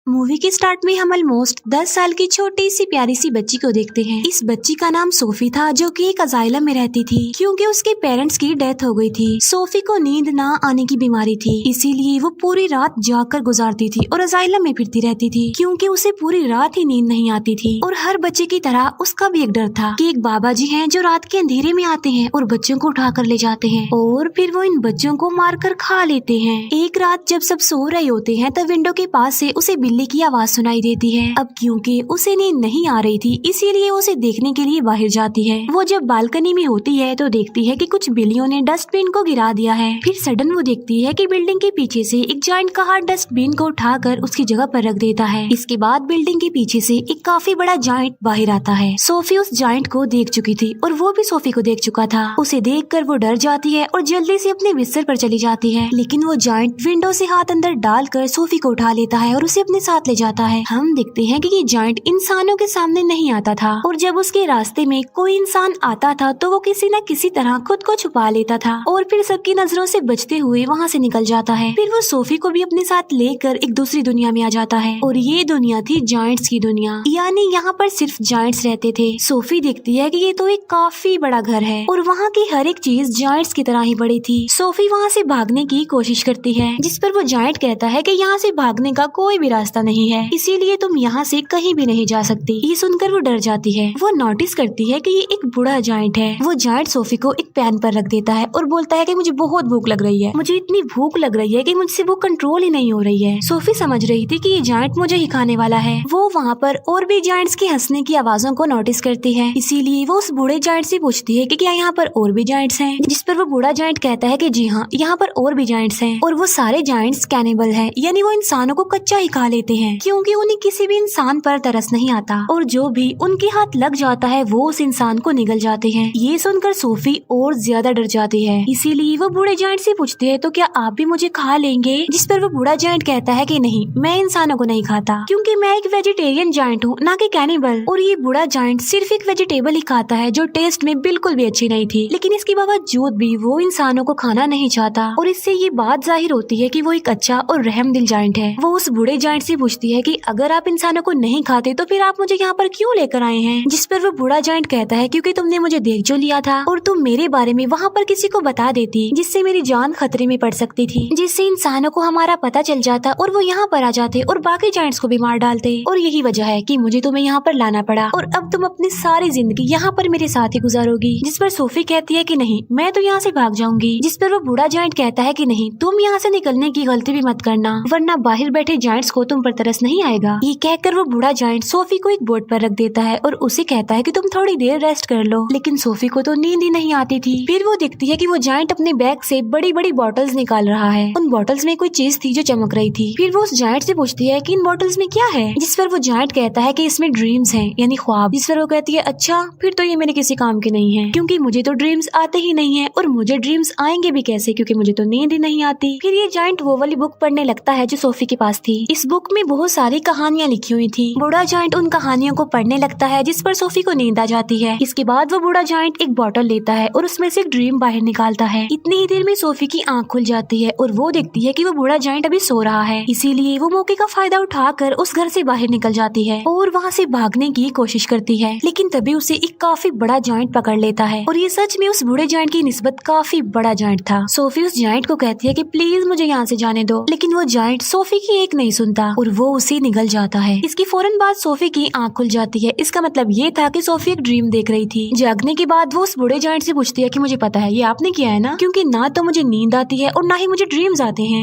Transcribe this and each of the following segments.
Movie के start में हम ऑलमोस्ट 10 साल की छोटी सी प्यारी सी बच्ची को देखते हैं। इस बच्ची का नाम सोफी था, जो कि एक अजाइलम में रहती थी क्योंकि उसके पेरेंट्स की डेथ हो गई थी। सोफी को नींद ना आने की बीमारी थी, इसीलिए वो पूरी रात जागकर गुजारती थी और अजाइलम में फिरती रहती थी क्योंकि उसे पूरी रात ही नींद नहीं आती थी। और हर बच्चे की तरह उसका भी एक डर था कि एक बाबा जी हैं जो रात के अंधेरे में आते हैं और बच्चों को उठा कर ले जाते हैं और फिर वो इन बच्चों को मार कर खा लेते हैं। एक रात जब सब सो रहे होते हैं तब विंडो के पास से उसे बिल्ली की आवाज सुनाई देती है। अब क्योंकि उसे नींद नहीं आ रही थी, इसीलिए उसे देखने के लिए बाहर जाती है। वो जब बालकनी में होती है तो देखती है कि कुछ बिल्लियों ने डस्टबिन को गिरा दिया है। फिर सडन वो देखती है कि बिल्डिंग के पीछे से एक जायंट कहा डस्टबिन को उठाकर उसकी जगह पर रख देता है। इसके बाद बिल्डिंग के पीछे से एक काफी बड़ा जायंट बाहर आता है। सोफी उस जायंट को देख चुकी थी और वो भी सोफी को देख चुका था। उसे देखकर वो डर जाती है और जल्दी से अपने बिस्तर पर चली जाती है, लेकिन वो जायंट विंडो से हाथ अंदर डालकर सोफी को उठा लेता है और उसे अपने साथ ले जाता है। हम देखते हैं कि ये जायंट इंसानों के सामने नहीं आता था और जब उसके रास्ते में कोई इंसान आता था तो वो किसी न किसी तरह खुद को छुपा लेता था और फिर सबकी नजरों से बचते हुए वहाँ से निकल जाता है। फिर वो सोफी को भी अपने साथ लेकर एक दूसरी दुनिया में आ जाता है और ये दुनिया थी जायंट्स की दुनिया, यानी यहाँ पर सिर्फ जायंट्स रहते थे। सोफी देखती है कि ये तो एक काफी बड़ा घर है और वहाँ की हर एक चीज जायंट्स की तरह ही बड़ी थी। सोफी वहाँ से भागने की कोशिश करती है, जिस पर वो जायंट कहता है कि यहाँ से भागने का कोई भी रास्ता नहीं है, इसीलिए तुम यहाँ से कहीं भी नहीं जा सकती। ये सुनकर वो डर जाती है। वो नोटिस करती है कि ये एक बूढ़ा जायंट है। वो जायंट सोफी को एक पैन पर रख देता है और बोलता है कि मुझे बहुत भूख लग रही है, मुझे इतनी भूख लग रही है कि मुझसे वो कंट्रोल ही नहीं हो रही है। सोफी समझ रही थी कि ये जायंट मुझे ही खाने वाला है। वो वहाँ पर और भी जायंट्स की हंसने की आवाजों को नोटिस करती है, इसीलिए वो उस बूढ़े जायंट से पूछती है कि क्या यहाँ पर और भी जायंट्स हैं, जिस पर वो बूढ़ा जायंट कहता है कि जी हाँ, यहाँ पर और भी जायंट्स हैं और वो सारे जायंट्स कैनिबल हैं, यानी वो इंसानों को कच्चा ही खा लेते हैं क्योंकि उन्हें किसी भी इंसान पर तरस नहीं आता और जो भी उनके हाथ लग जाता है वो उस इंसान को निगल जाते हैं। ये सुनकर सोफी और ज्यादा डर जाती है, इसीलिए वो बूढ़े जायंट से पूछती है तो क्या आप भी मुझे खा लेंगे, जिस पर वो बूढ़ा जायंट कहता है कि नहीं, मैं इंसानों को नहीं खाता क्योंकि मैं एक वेजिटेरियन जायंट हूँ, ना कि कैनिबल। और ये बूढ़ा जायंट सिर्फ एक वेजिटेबल ही खाता है जो टेस्ट में बिल्कुल भी अच्छी नहीं थी, लेकिन इसके बावजूद भी वो इंसानों को खाना नहीं चाहता और इससे ये बात जाहिर होती है कि वो एक अच्छा और रहमदिल जायंट है। वो उस बूढ़े जायंट से पूछती है कि अगर आप इंसानों को नहीं खाते तो फिर आप मुझे यहाँ पर क्यों लेकर आए हैं, जिस पर वो बूढ़ा जायंट कहता है क्योंकि तुमने मुझे देख जो लिया था और तुम मेरे बारे में वहाँ पर किसी को बता देती जिससे मेरी जान खतरे में पड़ सकती थी, जिससे इंसानों को हमारा पता चल जाता और वो यहाँ पर आ जाते और बाकी जायंट्स को भी मार डालते और यही वजह है कि मुझे तुम्हें यहाँ पर लाना पड़ा और अब तुम अपनी सारी जिंदगी यहाँ पर मेरे साथ ही गुजारोगी। जिस पर सोफी कहती है कि नहीं, मैं तो यहाँ से भाग जाऊंगी, जिस पर वो बूढ़ा जायंट कहता है कि नहीं, तुम यहाँ से निकलने की गलती भी मत करना वरना बाहर बैठे जायंट्स को तुम पर तरस नहीं आएगा। ये कहकर वो बूढ़ा जायंट सोफी को एक बोर्ड पर रख देता है और उसे कहता है कि तुम थोड़ी देर रेस्ट कर लो, लेकिन सोफी को तो नींद ही नहीं आती थी। फिर वो देखती है कि वो जायंट अपने बैग से बड़ी बड़ी बॉटल्स निकाल रहा है। उन बॉटल्स में कोई चीज थी जो चमक रही थी। फिर वो उस जायंट से पूछती है कि इन बॉटल्स में क्या है, जिस पर वो जायंट कहता है कि इसमें ड्रीम्स हैं, यानी ख्वाब। जिस पर वो कहती है अच्छा, फिर तो ये मेरे किसी काम के नहीं है क्योंकि मुझे तो ड्रीम्स आते ही नहीं है और मुझे ड्रीम्स आएंगे भी कैसे क्योंकि मुझे तो नींद ही नहीं आती। फिर ये जायंट वो वाली बुक पढ़ने लगता है जो सोफी के पास थी। इस बुक में बहुत सारी कहानियाँ लिखी हुई थी। बूढ़ा जायंट उन कहानियों को पढ़ने लगता है, जिस पर सोफी को नींद आ जाती है। इसके बाद वो बूढ़ा जायंट एक बॉटल लेता है और उसमें से एक ड्रीम बाहर निकालता है। इतनी ही देर में सोफी की आंख खुल जाती है और वो देखती है कि वो बूढ़ा जायंट अभी सो रहा है, इसीलिए वो मौके का फायदा उठाकर उस घर से बाहर निकल जाती है और वहाँ से भागने की कोशिश करती है, लेकिन तभी उसे एक काफी बड़ा जायंट पकड़ लेता है और ये सच में उस बूढ़े जायंट की निस्बत काफी बड़ा जायंट था। सोफी उस जायंट को कहती है कि प्लीज मुझे यहाँ से जाने दो, लेकिन वो जायंट सोफी की एक नहीं सुनता और वो उसे निगल जाता है। इसकी फौरन बाद सोफी की आंख खुल जाती है। इसका मतलब ये था कि सोफी एक ड्रीम देख रही थी। जागने के बाद वो उस बूढ़े जायंट से पूछती है कि मुझे पता है ये आपने किया है ना, क्योंकि ना तो मुझे नींद आती है और ना ही मुझे ड्रीम्स आते हैं,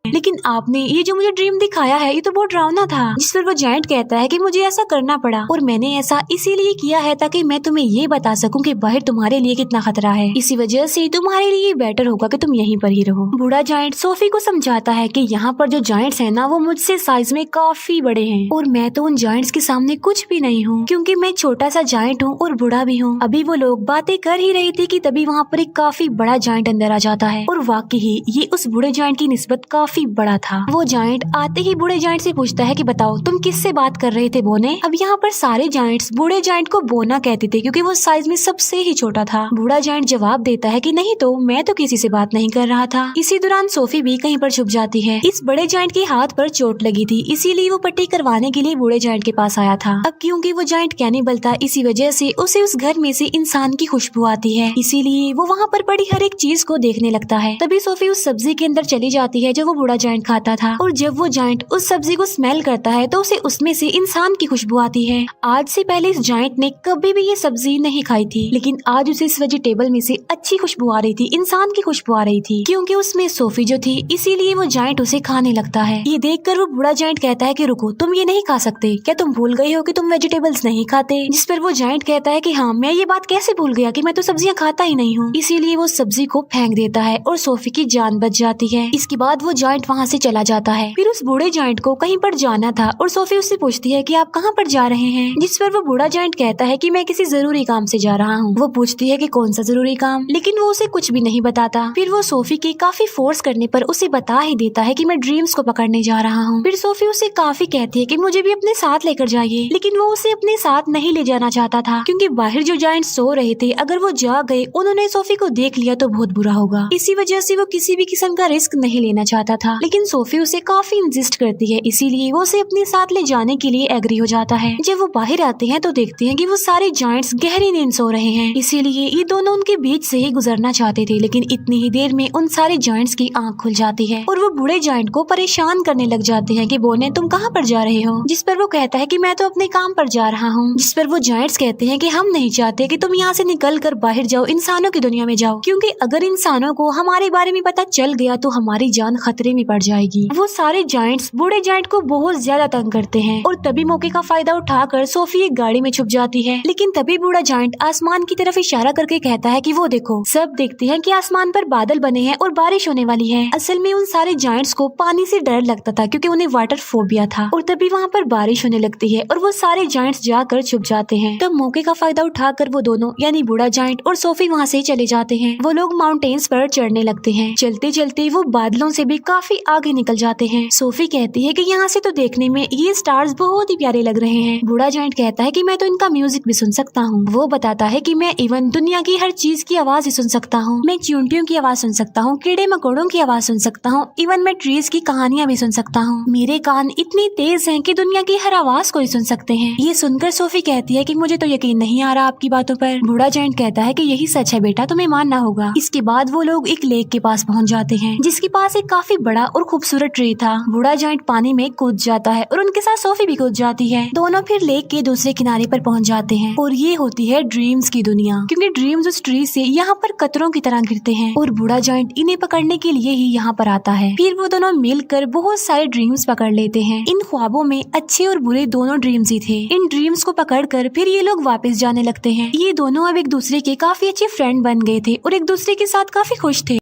लेकिन आपने ये जो मुझे ड्रीम दिखाया है ये तो बहुत डरावना था। जिस पर वो जायंट कहता है कि मुझे ऐसा करना पड़ा और मैंने ऐसा इसीलिए किया है ताकि मैं तुम्हें ये बता सकूं कि बाहर तुम्हारे लिए कितना खतरा है, इसी वजह से तुम्हारे लिए बेटर होगा कि तुम यहीं पर ही रहो। बूढ़ा जायंट सोफी को समझाता है कि यहाँ पर जो जायंट्स हैं ना वो मुझसे साइज में काफी बड़े हैं और मैं तो उन जायंट्स के सामने कुछ भी नहीं हूँ क्योंकि मैं छोटा सा जायंट हूँ और बूढ़ा भी हूँ। अभी वो लोग बातें कर ही रही थी कि तभी वहाँ पर एक काफी बड़ा जायंट अंदर आ जाता है और वाकई ही ये उस बूढ़े जायंट की निस्बत काफी काफी बड़ा था। वो जायंट आते ही बूढ़े जायंट से पूछता है कि बताओ तुम किससे बात कर रहे थे बोने। अब यहाँ पर सारे जायंट्स बूढ़े जायंट को बोना कहते थे क्योंकि वो साइज में सबसे ही छोटा था। बूढ़ा जायंट जवाब देता है कि नहीं तो मैं तो किसी से बात नहीं कर रहा था। इसी दौरान सोफी भी कहीं पर छुप जाती है। इस बड़े जायंट के हाथ पर चोट लगी थी, इसीलिए वो पट्टी करवाने के लिए बूढ़े जायंट के पास आया था। अब क्योंकि वो जायंट कैनिबल था, इसी वजह से उसे उस घर में से इंसान की खुशबू आती है, इसीलिए वो वहाँ पर पड़ी हर एक चीज को देखने लगता है। तभी सोफी उस सब्जी के अंदर चली जाती है जो वो बूढ़ा जायंट खाता था, और जब वो जायंट उस सब्जी को स्मेल करता है तो उसे उसमें से इंसान की खुशबू आती है। आज से पहले इस जायंट ने कभी भी ये सब्जी नहीं खाई थी, लेकिन आज उसे इस वेजिटेबल में से अच्छी खुशबू आ रही थी, इंसान की खुशबू आ रही थी, क्योंकि उसमें सोफी जो थी, इसीलिए वो जायंट उसे खाने लगता है। ये देखकर वो बूढ़ा जायंट कहता है कि रुको, तुम ये नहीं खा सकते, क्या तुम भूल गए हो कि तुम वेजिटेबल्स नहीं खाते। जिस पर वो जायंट कहता है कि हाँ, मैं ये बात कैसे भूल गया कि मैं तो सब्जियां खाता ही नहीं हूँ। इसीलिए वो सब्जी को फेंक देता है और सोफी की जान बच जाती है। इसके बाद वो जायंट वहाँ से चला जाता है। फिर उस बूढ़े जायंट को कहीं पर जाना था और सोफी उससे पूछती है कि आप कहाँ पर जा रहे हैं, जिस पर वो बूढ़ा जायंट कहता है कि मैं किसी जरूरी काम से जा रहा हूँ। वो पूछती है कि कौन सा जरूरी काम, लेकिन वो उसे कुछ भी नहीं बताता। फिर वो सोफी के काफी फोर्स करने पर उसे बता ही देता है कि मैं ड्रीम्स को पकड़ने जा रहा हूँ। फिर सोफी उसे काफी कहती है कि मुझे भी अपने साथ लेकर जाइए, लेकिन वो उसे अपने साथ नहीं ले जाना चाहता था, क्योंकि बाहर जो जायंट्स सो रहे थे, अगर वो जाग गए, उन्होंने सोफी को देख लिया तो बहुत बुरा होगा। इसी वजह से वो किसी भी किस्म का रिस्क नहीं लेना चाहता था, लेकिन सोफी उसे काफी इंसिस्ट करती है, इसीलिए वो उसे अपने साथ ले जाने के लिए एग्री हो जाता है। जब वो बाहर आते हैं तो देखते हैं कि वो सारे जायंट्स गहरी नींद सो रहे हैं, इसीलिए ये दोनों उनके बीच से ही गुजरना चाहते थे, लेकिन इतनी ही देर में उन सारे जायंट्स की आंख खुल जाती है और वो बूढ़े जायंट को परेशान करने लग जाते हैं कि बोने तुम कहाँ पर जा रहे हो, जिस पर वो कहता है कि मैं तो अपने काम पर जा रहा हूँ। जिस पर वो जायंट्स कहते हैं कि हम नहीं चाहते कि तुम यहाँ से निकल कर बाहर जाओ, इंसानों की दुनिया में जाओ, क्योंकि अगर इंसानों को हमारे बारे में पता चल गया तो हमारी जान खतरे में पड़ जाएगी। वो सारे जायंट्स बूढ़े जायंट को बहुत ज्यादा तंग करते हैं और तभी मौके का फायदा उठाकर सोफी एक गाड़ी में छुप जाती है, लेकिन तभी बूढ़ा जायंट आसमान की तरफ इशारा करके कहता है कि वो देखो, सब देखते हैं कि आसमान पर बादल बने हैं और बारिश होने वाली है। असल में उन सारे जायंट्स को पानी से डर लगता था क्योंकि उन्हें वाटर फोबिया था, और तभी वहाँ पर बारिश होने लगती है और वो सारे जायंट्स जाकर छुप जाते हैं। तब मौके का फायदा उठाकर वो दोनों यानी बूढ़ा जायंट और सोफी वहाँ से चले जाते हैं। वो लोग माउंटेन्स पर चढ़ने लगते हैं। चलते चलते वो बादलों से भी काफी आगे निकल जाते हैं। सोफी कहती है कि यहाँ से तो देखने में ये स्टार्स बहुत ही प्यारे लग रहे हैं। बूढ़ा जायंट कहता है कि मैं तो इनका म्यूजिक भी सुन सकता हूँ। वो बताता है कि मैं इवन दुनिया की हर चीज की आवाज ही सुन सकता हूँ। मैं चींटियों की आवाज सुन सकता हूँ, कीड़े मकोड़ों की आवाज सुन सकता हूँ, इवन मैं ट्रीज की कहानियाँ भी सुन सकता हूँ। मेरे कान इतनी तेज हैं कि दुनिया की हर आवाज को ही सुन सकते हैं। ये सुनकर सोफी कहती है कि मुझे तो यकीन नहीं आ रहा आपकी बातों पर। बूढ़ा जायंट कहता है कि यही सच है बेटा, तुम्हें मानना होगा। इसके बाद वो लोग एक लेक के पास पहुँच जाते हैं, जिसके पास एक काफी बड़ा और खूबसूरत ट्री था। बूढ़ा जायंट पानी में कूद जाता है और उनके साथ सोफी भी कूद जाती है। दोनों फिर लेक के दूसरे किनारे पर पहुँच जाते हैं और ये होती है ड्रीम्स की दुनिया, क्योंकि ड्रीम्स उस ट्री से यहाँ पर कतरों की तरह गिरते हैं और बूढ़ा जायंट इन्हें पकड़ने के लिए ही यहाँ पर आता है। फिर वो दोनों मिलकर बहुत सारे ड्रीम्स पकड़ लेते हैं। इन ख्वाबों में अच्छे और बुरे दोनों ड्रीम्स ही थे। इन ड्रीम्स को पकड़कर फिर ये लोग वापस जाने लगते हैं। ये दोनों अब एक दूसरे के काफी अच्छे फ्रेंड बन गए थे और एक दूसरे के साथ काफी खुश थे।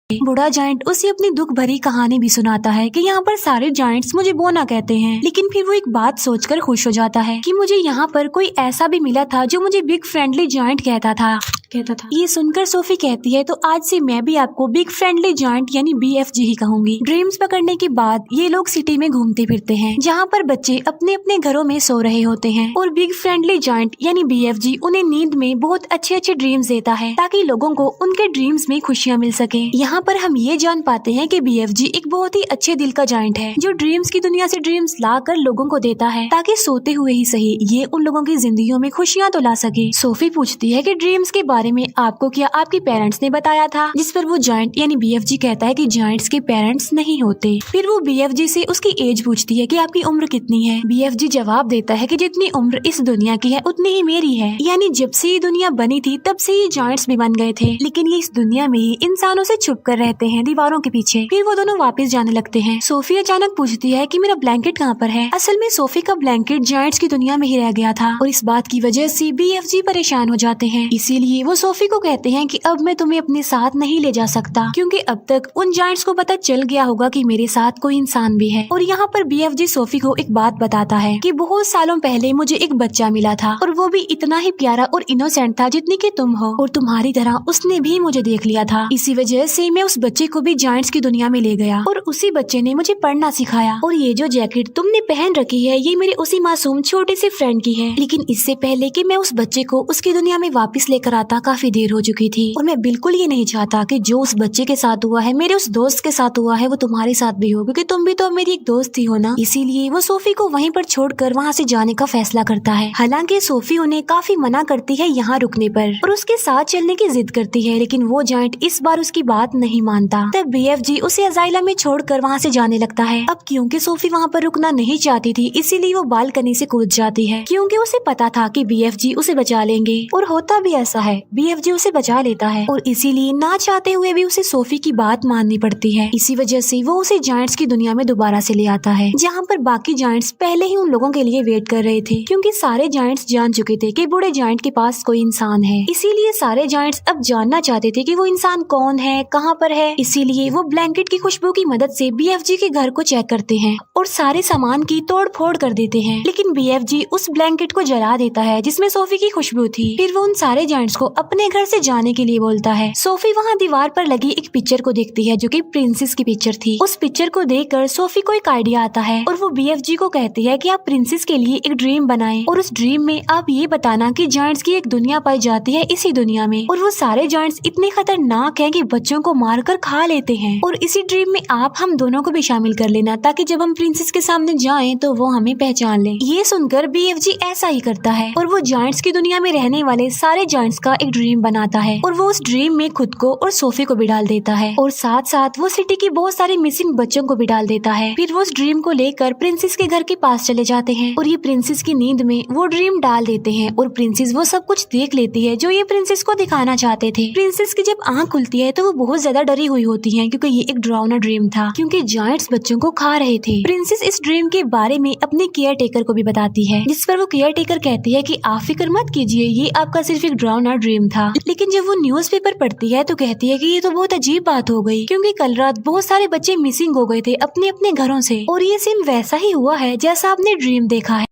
बूढ़ा जायंट उसे अपनी दुख भरी कहानी भी सुनाता है कि यहाँ पर सारे जायंट्स मुझे बोना कहते हैं, लेकिन फिर वो एक बात सोचकर खुश हो जाता है कि मुझे यहाँ पर कोई ऐसा भी मिला था जो मुझे बिग फ्रेंडली जायंट कहता था। ये सुनकर सोफी कहती है तो आज से मैं भी आपको बिग फ्रेंडली जायंट यानी BFG ही कहूंगी। ड्रीम्स पकड़ने के बाद ये लोग सिटी में घूमते फिरते हैं, जहाँ पर बच्चे अपने अपने घरों में सो रहे होते हैं और बिग फ्रेंडली जायंट यानी BFG उन्हें नींद में बहुत अच्छे अच्छे ड्रीम्स देता है ताकि लोगों को उनके ड्रीम्स में खुशियाँ मिल सके। यहाँ पर हम ये जान पाते हैं कि BFG एक बहुत ही अच्छे दिल का जायंट है जो ड्रीम्स की दुनिया से ड्रीम्स ला कर लोगों को देता है ताकि सोते हुए ही सही ये उन लोगों की जिंदगियों में खुशियाँ तो ला सके। सोफी पूछती है कि ड्रीम्स के बारे में आपको क्या आपके पेरेंट्स ने बताया था, जिस पर वो जायंट यानी BFG कहता है कि जायंट्स के पेरेंट्स नहीं होते। फिर वो BFG से उसकी एज पूछती है कि आपकी उम्र कितनी है। BFG जवाब देता है कि जितनी उम्र इस दुनिया की है उतनी ही मेरी है, यानी जब से ये दुनिया बनी थी तब से ये जायंट्स भी बन गए थे, लेकिन ये इस दुनिया में ही इंसानों से छुप कर रहते हैं दीवारों के पीछे। फिर वो दोनों वापस जाने लगते हैं। सोफी अचानक पूछती है कि मेरा ब्लैंकेट कहाँ पर है। असल में सोफी का ब्लैंकेट जायंट्स की दुनिया में ही रह गया था और इस बात की वजह से BFG परेशान हो जाते हैं, इसीलिए वो सोफी को कहते हैं कि अब मैं तुम्हें अपने साथ नहीं ले जा सकता, क्योंकि अब तक उन जायंट्स को पता चल गया होगा कि मेरे साथ कोई इंसान भी है। और यहाँ पर BFG सोफी को एक बात बताता है कि बहुत सालों पहले मुझे एक बच्चा मिला था और वो भी इतना ही प्यारा और इनोसेंट था जितनी कि तुम हो, और तुम्हारी तरह उसने भी मुझे देख लिया था। इसी वजह से मैं उस बच्चे को भी जायंट्स की दुनिया में ले गया और उसी बच्चे ने मुझे पढ़ना सिखाया। और ये जो जैकेट तुमने पहन रखी है ये मेरे उसी मासूम छोटे से फ्रेंड की है, लेकिन इससे पहले कि मैं उस बच्चे को उसकी दुनिया में वापस लेकर आता काफी देर हो चुकी थी। और मैं बिल्कुल ये नहीं चाहता कि जो उस बच्चे के साथ हुआ है, मेरे उस दोस्त के साथ हुआ है, वो तुम्हारे साथ भी हो, क्योंकि तुम भी तो मेरी एक दोस्त ही हो ना। इसीलिए वो सोफी को वहीं पर छोड़कर वहाँ से जाने का फैसला करता है। हालांकि सोफी उन्हें काफी मना करती है यहाँ रुकने पर और उसके साथ चलने की जिद करती है, लेकिन वो जायंट इस बार उसकी बात नहीं मानता। तब BFG उसे अजाइलम में छोड़कर वहाँ से जाने लगता है। अब क्योंकि सोफी वहाँ पर रुकना नहीं चाहती थी, इसीलिए वो बालकनी से कूद जाती है, क्योंकि उसे पता था कि BFG उसे बचा लेंगे। और होता भी ऐसा है, BFG उसे बचा लेता है और इसीलिए ना चाहते हुए भी उसे सोफी की बात माननी पड़ती है। इसी वजह से वो उसे जायंट्स की दुनिया में दोबारा से ले आता है, जहाँ पर बाकी जायंट्स पहले ही उन लोगों के लिए वेट कर रहे थे, क्योंकि सारे जायंट्स जान चुके थे कि बूढ़े जायंट के पास कोई इंसान है। इसीलिए सारे जायंट्स अब जानना चाहते थे कि वो इंसान कौन है, कहाँ पर है। इसीलिए वो ब्लैंकेट की खुशबू की मदद से BFG के घर को चेक करते हैं और सारे सामान की तोड़ फोड़ कर देते हैं, लेकिन BFG उस ब्लैंकेट को जला देता है जिसमें सोफी की खुशबू थी। फिर वो उन सारे जायंट्स को अपने घर से जाने के लिए बोलता है। सोफी वहाँ दीवार पर लगी एक पिक्चर को देखती है जो कि प्रिंसेस की पिक्चर थी। उस पिक्चर को देखकर सोफी को एक आइडिया आता है और वो BFG को कहती है कि आप प्रिंसेस के लिए एक ड्रीम बनाएं और उस ड्रीम में आप ये बताना कि जायंट्स की एक दुनिया पाई जाती है इसी दुनिया में, और वो सारे जायंट्स इतने खतरनाक हैं कि बच्चों को मारकर खा लेते हैं, और इसी ड्रीम में आप हम दोनों को भी शामिल कर लेना ताकि जब हम प्रिंसेस के सामने जाएं तो वो हमें पहचान ले। ये सुनकर BFG ऐसा ही करता है और वो जायंट्स की दुनिया में रहने वाले सारे जायंट्स का एक ड्रीम बनाता है और वो उस ड्रीम में खुद को और सोफी को भी डाल देता है और साथ साथ वो सिटी की बहुत सारे मिसिंग बच्चों को भी डाल देता है। फिर वो उस ड्रीम को लेकर प्रिंसेस के घर के पास चले जाते हैं और ये प्रिंसेस की नींद में वो ड्रीम डाल देते हैं और प्रिंसेस वो सब कुछ देख लेती है जो ये प्रिंसेस को दिखाना चाहते थे। प्रिंसेस की जब आँख खुलती है तो वो बहुत ज्यादा डरी हुई होती है, क्योंकि ये एक डरावना ड्रीम था, क्योंकि जायंट्स बच्चों को खा रहे थे। प्रिंसेस इस ड्रीम के बारे में अपने केयर टेकर को भी बताती है, जिस पर वो केयर टेकर कहती है कि आप फिक्र मत कीजिए, ये आपका सिर्फ एक डरावना ड्रीम था। लेकिन जब वो न्यूज़पेपर पढ़ती है तो कहती है कि ये तो बहुत अजीब बात हो गई, क्योंकि कल रात बहुत सारे बच्चे मिसिंग हो गए थे अपने अपने घरों से और ये सेम वैसा ही हुआ है जैसा आपने ड्रीम देखा है।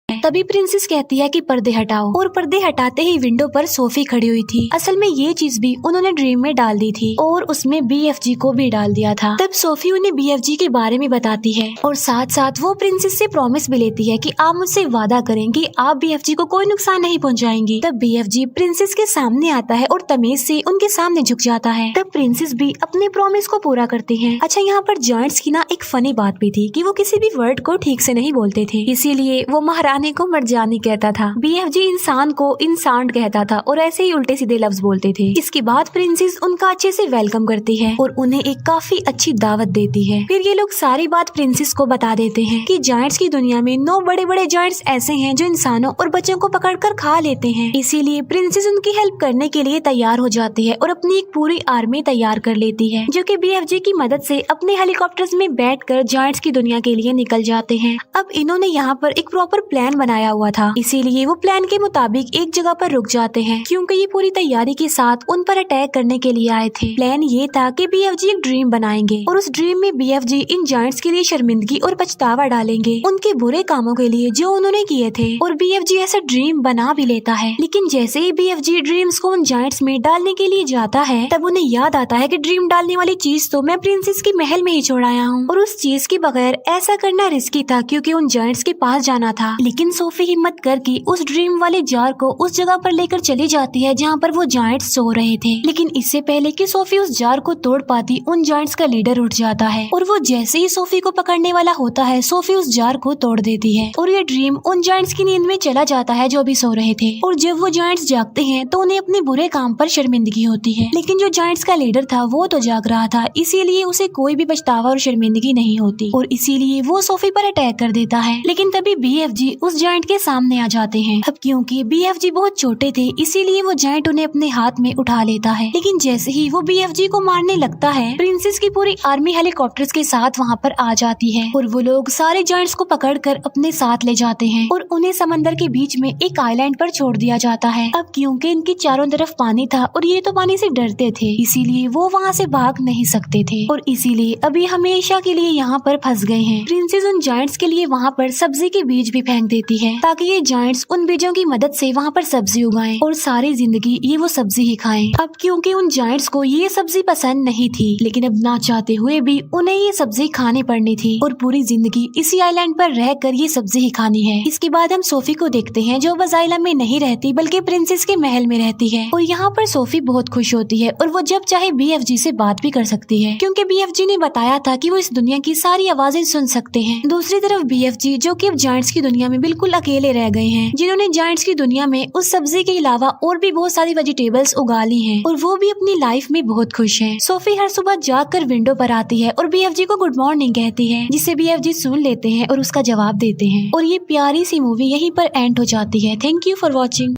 तभी प्रिंसेस कहती है कि पर्दे हटाओ, और पर्दे हटाते ही विंडो पर सोफी खड़ी हुई थी। असल में ये चीज भी उन्होंने ड्रीम में डाल दी थी और उसमें BFG को भी डाल दिया था। तब सोफी उन्हें BFG के बारे में बताती है और साथ साथ वो प्रिंसेस से प्रॉमिस भी लेती है कि आप मुझसे वादा करें कि आप BFG को कोई नुकसान नहीं पहुंचाएंगी। तब BFG प्रिंसेस के सामने आता है और तमीज से उनके सामने झुक जाता है। तब प्रिंसेस भी अपने प्रॉमिस को पूरा करती है। अच्छा, यहाँ पर जायंट्स की ना एक फनी बात भी थी कि वो किसी भी वर्ड को ठीक से नहीं बोलते थे, इसीलिए वो महारानी को मर्जानी कहता था, BFG इंसान को इंसान कहता था और ऐसे ही उल्टे सीधे लफ्ज बोलते थे। इसके बाद प्रिंसेस उनका अच्छे से वेलकम करती है और उन्हें एक काफी अच्छी दावत देती है। फिर ये लोग सारी बात प्रिंसेस को बता देते हैं कि जायंट्स की दुनिया में 9 बड़े बड़े जायंट्स ऐसे हैं जो इंसानों और बच्चों को पकड़कर खा लेते हैं। इसीलिए प्रिंसेस उनकी हेल्प करने के लिए तैयार हो जाती है और अपनी एक पूरी आर्मी तैयार कर लेती है, जो कि BFG की मदद से अपने हेलीकॉप्टर्स में बैठकर जायंट्स की दुनिया के लिए निकल जाते हैं। अब इन्होंने यहाँ पर एक प्रॉपर प्लान बनाया हुआ था, इसीलिए वो प्लान के मुताबिक एक जगह पर रुक जाते हैं, क्योंकि ये पूरी तैयारी के साथ उन पर अटैक करने के लिए आए थे। प्लान ये था कि BFG एक ड्रीम बनाएंगे और उस ड्रीम में BFG इन जायंट्स के लिए शर्मिंदगी और पछतावा डालेंगे उनके बुरे कामों के लिए जो उन्होंने किए थे, और BFG ऐसा ड्रीम बना भी लेता है। लेकिन जैसे ही BFG ड्रीम्स को उन जायंट्स में डालने के लिए जाता है, तब उन्हें याद आता है कि ड्रीम डालने वाली चीज तो मैं प्रिंसेस के महल में ही छोड़ आया हूँ और उस चीज के बगैर ऐसा करना रिस्की था, क्योंकि उन जायंट्स के पास जाना था। लेकिन सोफी हिम्मत करके उस ड्रीम वाले जार को उस जगह पर लेकर चली जाती है जहाँ पर वो जायंट्स सो रहे थे। लेकिन इससे पहले कि सोफी उस जार को तोड़ पाती, उन जायंट्स का लीडर उठ जाता है और वो जैसे ही सोफी को पकड़ने वाला होता है, सोफी उस जार को तोड़ देती है और ये ड्रीम उन जायंट्स की नींद में चला जाता है जो अभी सो रहे थे। और जब वो जायंट्स जागते हैं तो उन्हें अपने बुरे काम पर शर्मिंदगी होती है, लेकिन जो जायंट्स का लीडर था वो तो जाग रहा था, इसीलिए उसे कोई भी पछतावा और शर्मिंदगी नहीं होती और इसीलिए वो सोफी पर अटैक कर देता है। लेकिन तभी BFG उस जायंट के सामने आ जाते हैं। अब क्योंकि BFG बहुत छोटे थे इसीलिए वो जायंट उन्हें अपने हाथ में उठा लेता है, लेकिन जैसे ही वो BFG को मारने लगता है प्रिंसेस की पूरी आर्मी हेलीकॉप्टर्स के साथ वहाँ पर आ जाती है और वो लोग सारे जायंट्स को पकड़कर अपने साथ ले जाते हैं और उन्हें समंदर के बीच में एक आइलैंड पर छोड़ दिया जाता है। अब क्योंकि इनके चारों तरफ पानी था और ये तो पानी से डरते थे इसीलिए वो वहाँ से भाग नहीं सकते थे और इसीलिए अभी हमेशा के लिए यहाँ पर फंस गए हैं। प्रिंसेस उन जायंट्स के लिए वहाँ पर सब्जी के बीज भी फेंक देती है ताकि ये जायंट्स उन बीजों की मदद से वहाँ पर सब्जी उगाएं और सारी जिंदगी ये वो सब्जी ही खाएं। अब क्योंकि उन जायंट्स को ये सब्जी पसंद नहीं थी लेकिन अब ना चाहते हुए भी उन्हें ये सब्जी खानी पड़नी थी और पूरी जिंदगी इसी आइलैंड पर रहकर ये सब्जी ही खानी है। इसके बाद हम सोफी को देखते हैं जो बजाइला में नहीं रहती बल्कि प्रिंसेस के महल में रहती है और यहाँ पर सोफी बहुत खुश होती है और वो जब चाहे BFG से बात भी कर सकती है क्योंकि BFG ने बताया था कि वो इस दुनिया की सारी आवाजें सुन सकते हैं। दूसरी तरफ BFG जो कि अब जायंट्स की दुनिया में बिल्कुल अकेले रह गए हैं जिन्होंने जायंट्स की दुनिया में उस सब्जी के अलावा और भी बहुत सारी वेजिटेबल्स उगा ली हैं और वो भी अपनी लाइफ में बहुत खुश हैं। सोफी हर सुबह जागकर विंडो पर आती है और BFG को गुड मॉर्निंग कहती है जिसे BFG सुन लेते हैं और उसका जवाब देते हैं और ये प्यारी सी मूवी यहीं पर एंड हो जाती है। Thank you for watching.